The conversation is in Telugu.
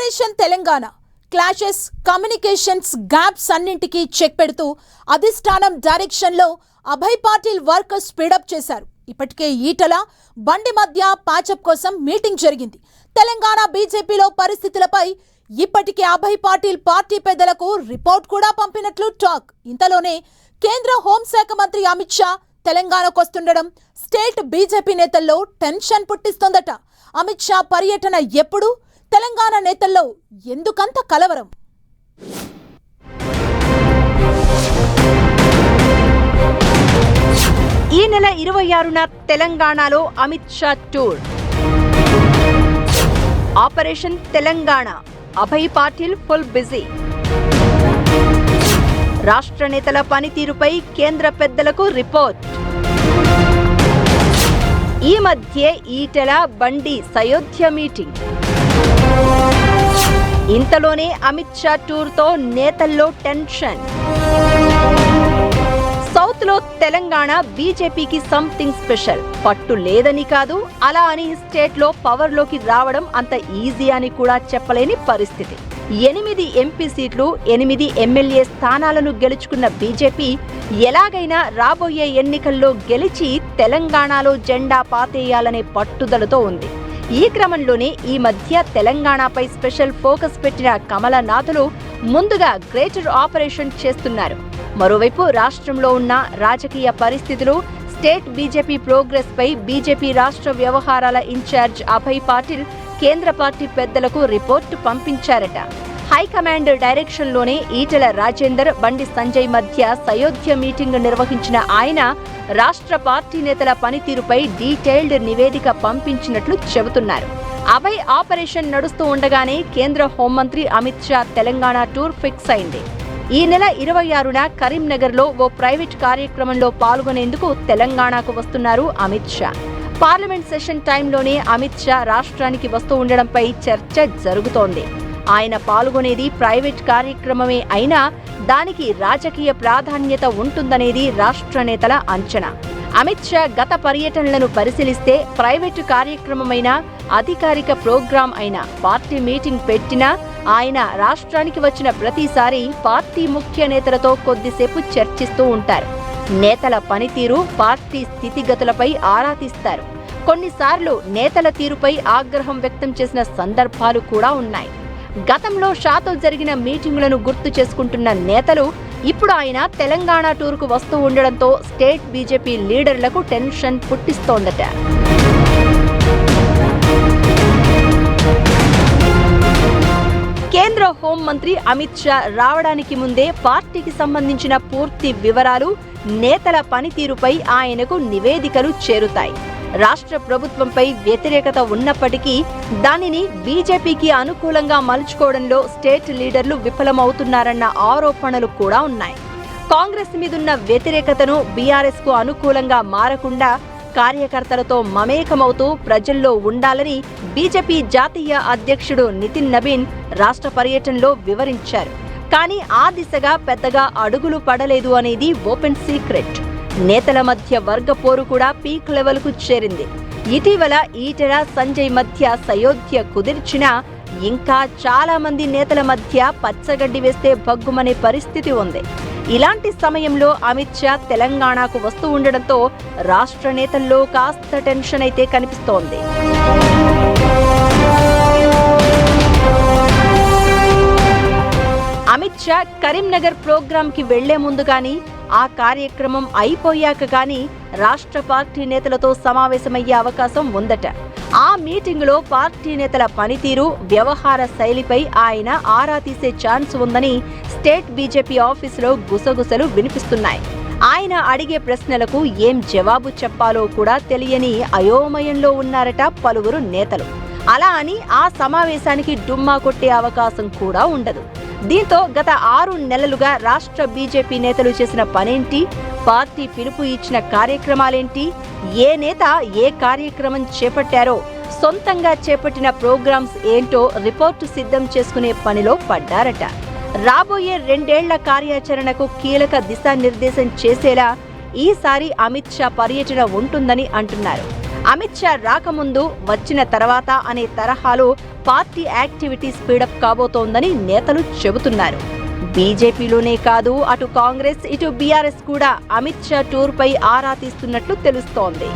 Operation Telangana clashes communications gaps అన్నింటికి చెక్ పెడుతూ అధిష్టానం డైరెక్షన్ లో అభయ్ పాటిల్ వర్క్ స్పీడప్ చేశారు. ఇప్పటికే ఈటల బండి మధ్య ప్యాచప్ కోసం మీటింగ్ జరిగింది. తెలంగాణ బీజేపీలో పరిస్థితులపై ఇప్పటికే అభయ్ పాటిల్ పార్టీ పెద్దలకు రిపోర్ట్ కూడా పంపినట్లు టాక్. ఇంతలోనే కేంద్ర హోంశాఖ మంత్రి అమిత్ షా తెలంగాణకు వస్తుండడం స్టేట్ బీజేపీ నేతల్లో టెన్షన్ పుట్టిస్తోందట. అమిత్ షా పర్యటన ఎప్పుడు? తెలంగాణ నేతల్లో ఎందుకంత కలవరం? ఈ నెల 26న తెలంగాణలో Amit Shah tour. Operation Telangana, Abhay Patil full busy. రాష్ట్ర నేతల పనితీరుపై కేంద్ర పెద్దలకు రిపోర్ట్. ఈ మధ్య ఈటెల బండి సయోధ్య మీటింగ్. ఇంతలోనే అమిత్ షా టూర్తో నేతల్లో టెన్షన్. సౌత్ లో తెలంగాణ బీజేపీకి సంథింగ్ స్పెషల్. పట్టు లేదని కాదు, అలా అని స్టేట్ లో పవర్ లోకి రావడం అంత ఈజీ అని కూడా చెప్పలేని పరిస్థితి. 8 ఎంపీ సీట్లు, 8 ఎమ్మెల్యే స్థానాలను గెలుచుకున్న బీజేపీ ఎలాగైనా రాబోయే ఎన్నికల్లో గెలిచి తెలంగాణలో జెండా పాతేయాలనే పట్టుదలతో ఉంది. ఈ క్రమంలోనే ఈ మధ్య తెలంగాణపై స్పెషల్ ఫోకస్ పెట్టిన కమలనాథులు ముందుగా గ్రేటర్ ఆపరేషన్ చేస్తున్నారు. మరోవైపు రాష్ట్రంలో ఉన్న రాజకీయ పరిస్థితులు, స్టేట్ బీజేపీ ప్రోగ్రెస్ పై బీజేపీ రాష్ట్ర వ్యవహారాల ఇన్ఛార్జ్ అభయ్ పాటిల్ కేంద్ర పార్టీ పెద్దలకు రిపోర్టు పంపించారట. హైకమాండ్ డైరెక్షన్ లోనే ఈటెల రాజేందర్, బండి సంజయ్ మధ్య సయోధ్య మీటింగ్ నిర్వహించిన ఆయన రాష్ట్ర పార్టీ నేతల పనితీరుపై డీటెయిల్డ్ నివేదిక పంపించినట్లు చెబుతున్నారు. అభయ్ ఆపరేషన్ నడుస్తూ ఉండగానే కేంద్ర హోంమంత్రి అమిత్ షా తెలంగాణ టూర్ ఫిక్స్ అయింది. ఈ నెల 26న కరీంనగర్లో ఓ ప్రైవేట్ కార్యక్రమంలో పాల్గొనేందుకు తెలంగాణకు వస్తున్నారు అమిత్ షా. పార్లమెంట్ సెషన్ టైంలోనే అమిత్ షా రాష్ట్రానికి వస్తూ ఉండడంపై చర్చ జరుగుతోంది. ఆయన పాల్గొనేది ప్రైవేట్ కార్యక్రమమే అయినా దానికి రాజకీయ ప్రాధాన్యత ఉంటుందనేది రాష్ట్ర నేతల అంచనా. అమిత్ షా గత పర్యటనలను పరిశీలిస్తే ప్రైవేటు కార్యక్రమమైనా, అధికారిక ప్రోగ్రాం అయినా, పార్టీ మీటింగ్ పెట్టినా ఆయన రాష్ట్రానికి వచ్చిన ప్రతిసారి పార్టీ ముఖ్య నేతలతో కొద్దిసేపు చర్చిస్తూ ఉంటారు. నేతల పనితీరు, పార్టీ స్థితిగతులపై ఆరా తీస్తారు. కొన్నిసార్లు నేతల తీరుపై ఆగ్రహం వ్యక్తం చేసిన సందర్భాలు కూడా ఉన్నాయి. గతంలో షాతో జరిగిన మీటింగులను గుర్తు చేసుకుంటున్న నేతలు ఇప్పుడు ఆయన తెలంగాణ టూర్కు వస్తూ ఉండడంతో స్టేట్ బీజేపీ లీడర్లకు టెన్షన్ పుట్టిస్తోందట. కేంద్ర హోంమంత్రి అమిత్ షా రావడానికి ముందే పార్టీకి సంబంధించిన పూర్తి వివరాలు, నేతల పనితీరుపై ఆయనకు నివేదికలు చేరుతాయి. రాష్ట్ర ప్రభుత్వంపై వ్యతిరేకత ఉన్నప్పటికీ దానిని బీజేపీకి అనుకూలంగా మలుచుకోవడంలో స్టేట్ లీడర్లు విఫలమవుతున్నారన్న ఆరోపణలు కూడా ఉన్నాయి. కాంగ్రెస్ మీదున్న వ్యతిరేకతను బీఆర్ఎస్ కు అనుకూలంగా మారకుండా కార్యకర్తలతో మమేకమవుతూ ప్రజల్లో ఉండాలని బీజేపీ జాతీయ అధ్యక్షుడు నితిన్ నబీన్ రాష్ట్ర పర్యటనలో వివరించారు. కానీ ఆ దిశగా పెద్దగా అడుగులు పడలేదు అనేది ఓపెన్ సీక్రెట్. నేతల మధ్య వర్గ పోరు కూడా పీక్ లెవెల్ కు చేరింది. ఇటీవల ఈటెల, సంజయ్ మధ్య సయోధ్య కుదిర్చినా ఇంకా చాలా మంది నేతల మధ్య పచ్చగడ్డి వేస్తే భగ్గుమనే పరిస్థితి ఉంది. ఇలాంటి సమయంలో అమిత్ షా తెలంగాణకు వస్తూ ఉండడంతో రాష్ట్ర నేతల్లో కాస్త టెన్షన్ అయితే కనిపిస్తోంది. అమిత్ షా కరీంనగర్ ప్రోగ్రాం కి వెళ్లే ముందు గానీ, ఆ కార్యక్రమం అయిపోయాక గానీ రాష్ట్ర పార్టీ నేతలతో సమావేశమయ్యే అవకాశం ఉందట. ఆ మీటింగులో పార్టీ నేతల పనితీరు, వ్యవహార శైలిపై ఆయన ఆరా తీసే ఛాన్స్ ఉందని స్టేట్ బీజేపీ ఆఫీసులో గుసగుసలు వినిపిస్తున్నాయి. ఆయన అడిగే ప్రశ్నలకు ఏం జవాబు చెప్పాలో కూడా తెలియని అయోమయంలో ఉన్నారట పలువురు నేతలు. అలా అని ఆ సమావేశానికి డుమ్మా కొట్టే అవకాశం కూడా ఉండదు. దీంతో గత 6 నెలలుగా రాష్ట్ర బీజేపీ నేతలు చేసిన పనేంటి, పార్టీ పిలుపు ఇచ్చిన కార్యక్రమాలేంటి, ఏ నేత ఏ కార్యక్రమం చేపట్టారో, సొంతంగా చేపట్టిన ప్రోగ్రామ్స్ ఏంటో రిపోర్టు సిద్ధం చేసుకునే పనిలో పడ్డారట. రాబోయే 2 ఏళ్ల కార్యాచరణకు కీలక దిశానిర్దేశం చేసేలా ఈసారి అమిత్ షా పర్యటన ఉంటుందని అంటున్నారు. అమిత్ షా రాకముందు వచ్చిన తర్వాత అనే తరహాలో పార్టీ యాక్టివిటీ స్పీడప్ కాబోతోందని నేతలు చెబుతున్నారు. బీజేపీలోనే కాదు, అటు కాంగ్రెస్ ఇటు బీఆర్ఎస్ కూడా అమిత్ షా టూర్పై ఆరా తీస్తున్నట్లు తెలుస్తోంది.